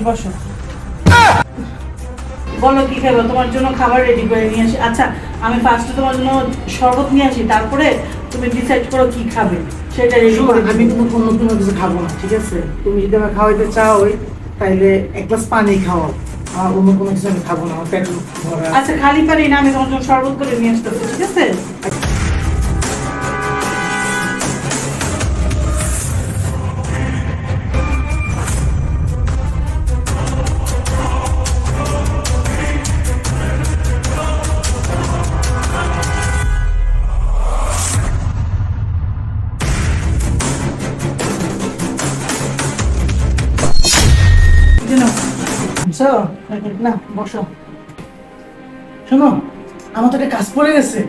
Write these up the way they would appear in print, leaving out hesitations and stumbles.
বসো। বলো কি খাবে, তোমার জন্য খাবার রেডি করে নিয়ে আসি। আচ্ছা আমি ফার্স্টে তোমার জন্য শরবত নিয়ে আসি, তারপরে তুমি ডিসাইড করো কি খাবে সেটা রেডি করে। আমি কোনো কিছু খাবো না, ঠিক আছে? তুমি যদি আমার খাওয়াইতে চাও তাইলে এক গ্লাস পানি খাও, আর অন্য কোনো কিছু আমি খাবো না, আমার পেট ভরা। আচ্ছা খালি পানি না, আমি তোমার জন্য শরবত করে নিয়ে আসতেছি, ঠিক আছে? না বসো। শোনো, আমার তো একটা কাজ পড়ে গেছে,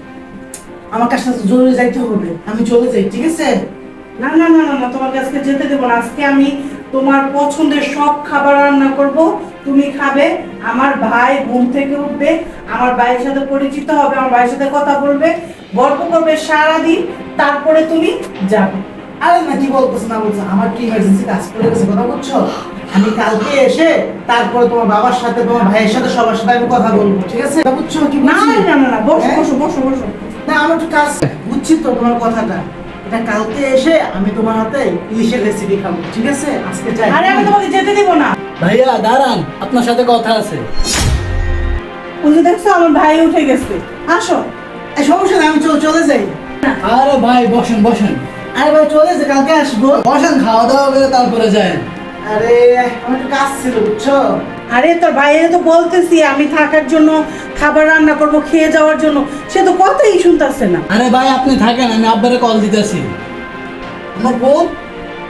আমার কাজটা জরুরি যাইতে হবে, আমি চলে যাই, ঠিক আছে? না না না না না, তোমাকে আজকে যেতে দেবো না। আজকে আমি তোমার পছন্দের সব খাবার রান্না করব, তুমি খাবে। আমার ভাই ঘুম থেকে উঠবে, আমার ভাইয়ের সাথে পরিচিত হবে, আমার ভাইয়ের সাথে কথা বলবে, গল্প করবে সারাদিন, তারপরে তুমি যাবে। আরে না, কি বলতেছ না বলছো, আমার কি ইমার্জেন্সি কাজ পড়ে গেছে, কথা বলছো? আমি কালকে এসে তারপরে তোমার বাবার সাথে তোমার ভাইয়ের সাথে সবার সাথে আমি কথা বলবো, ঠিক আছে? কথা বুঝছো কি না বলছি? না না না, বসো হ্যাঁ? বসো বসো বসো। না আমার তো কাজ বুঝছি তো তোমার কথাটা। এটা কালকে এসে আমি তোমার হাতে ইলিশের রেসিপি খাবো, ঠিক আছে? আজকে যাই। আরে আমি তোমাকে যেতে দেবো না। ভাইয়া দাঁড়ান, আপনার সাথে কথা আছে। ওই যে দেখছো আমার ভাই উঠে গেছে, আসো। এই সমস্যা নেই, আমি চলে যাই। আরে ভাই বসেন বসেন। আরে ভাই চলে যাই, কালকে আসবো। বসেন, খাওয়া দাওয়া করে তারপরে যান। আরে আমার একটু কাজ ছিল, বুঝছো? আরে তোর ভাইয়ের তো বলতেছি আমি থাকার জন্য খাবার রান্না করব, খেয়ে যাওয়ার জন্য, সে তো কথাই শুনতেছে না। আরে ভাই আপনি থাকেন, আমি আব্বারে কল দিতেছি। আমার বোন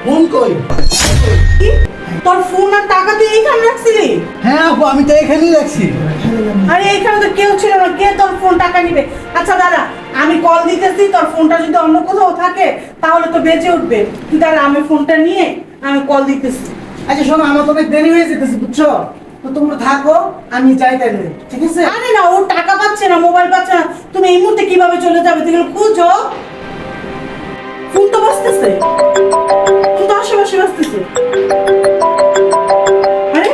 বোন কই? কি? তোর ফোন আর টাকা তুই এইখানে রাখছিলি? হ্যাঁ আপু, আমি তো এখানেই রাখছি। আরে এখানে তো কেউ ছিল না, কে তোর ফোন টাকা নিবে? আচ্ছা দাঁড়া, আমি কল দিতেছি, তোর ফোনটা যদি অন্য কোথাও থাকে তাহলে তো বেঁচে উঠবে। তুই দাঁড়া, আমি ফোনটা নিয়ে আমি কল দিতেছি। আচ্ছা শোনো, আমার তো অনেক দেরি হয়ে যেতেছে, বুঝছো? তো তোমরা থাকো, আমি যাই তাইলে, ঠিক আছে? আরে না, ও টাকা পাচ্ছে না, মোবাইল পাচ্ছে না, তুমি এই মুহূর্তে কিভাবে চলে যাবে? তুই খুঁজো, ফোন তো বাজতেছে, ফোন তো আশেপাশে বাজতেছে। আরে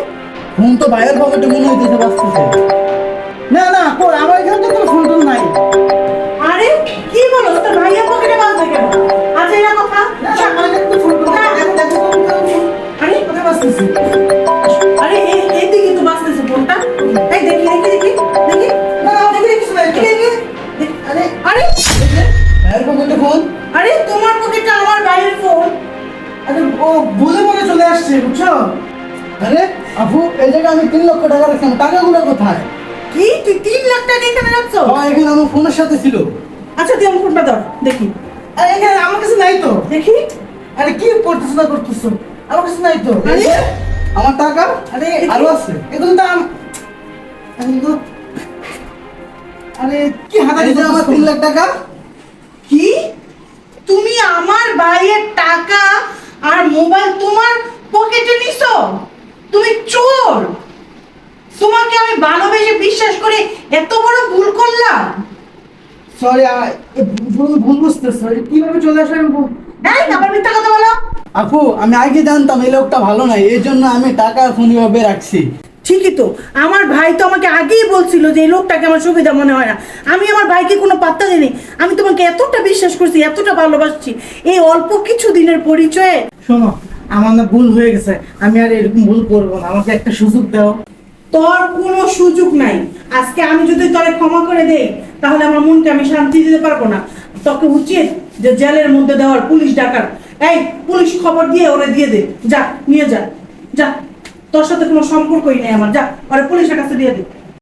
ফোন তো ভাইয়ের পকেটে মনে হইতেছে বাঁচতেছে। না না কই, আমার এখানে তো কোনো ফোন টোন নাই। আরে কি বলো, তোর ভাইয়ের পকেটে বাজবে কেন? আচ্ছা এটা কথা। না, আমার এখানে তো ফোন টোন নাই। দেখো আরে কোথায় বাজতেছে? আরে এইদিকে তো বাজতেছে ফোনটা। এই দেখি দেখি দেখি দেখি। না দেখি কিছু নাই তো। দেখি, দেখি। আরে আরে ভাইয়ের পকেটে ফোন? আরে তোমার পকেটে আমার ভাইয়ের ফোন। আরে ও ভুলে মনে চলে আসছে, বুঝছো? আরে আপু, এই জায়গায় আমি 3 লক্ষ টাকা রাখছিলাম, টাকাগুলো কোথায়? কি তুই 3 লাখ টাকা এখানে রাখছো? এখানে আমার ফোনের সাথে ছিল। আচ্ছা তুই আমার ফোনটা ধর দেখি আরে এখানে আমার কাছে নাই তো। দেখি। আরে কি করতেছ না করতেছো, আমার কাছে নাই তো। আরে আমার টাকা আরে আরো আছে। এগুলো তো আরে কি হাতালি এই যে আমার 3 লাখ টাকা। কি তুমি আমার ভাইয়ের টাকা আর মোবাইল তোমার পকেটে নিছো? তুমি চোর! তোমাকে আমি ভালোবেসে বিশ্বাস করে এত বড় ভুল করলাম। সরি, ভুল বুঝতেছো। কিভাবে চলে আসলে এই আবার মিথ্যা কথা বলো। আপু আমি আগে জানতাম এই লোকটা ভালো নাই, এই জন্য আমি টাকা ফোন ভাবে রাখছি। ঠিকই তো, আমার ভাই তো আমাকে আগেই বলছিল যে এই লোকটাকে আমার সুবিধা মনে হয় না। আমি আমার ভাইকে কোনো পাত্তা দিইনি। আমি তোমাকে এতটা বিশ্বাস করছি, এতটা ভালোবাসছি, এই অল্প কিছু দিনের পরিচয়ে। শোনো, আমার না ভুল হয়ে গেছে, আমি আর এরকম ভুল করবো না, আমাকে একটা সুযোগ দাও। তোর কোনো সুযোগ নাই। আজকে আমি যদি তোরে ক্ষমা করে দেই তাহলে আমার মনকে আমি শান্তি দিতে পারবো না। তোকে উচিত যে জেলের মধ্যে দেওয়ার, পুলিশ ডাকার। এই পুলিশ খবর দিয়ে ওরে দিয়ে দে, যা নিয়ে যা, যা। তোর সাথে কোনো সম্পর্কই নেই আমার, যা ওরে পুলিশের কাছে দিয়ে দে।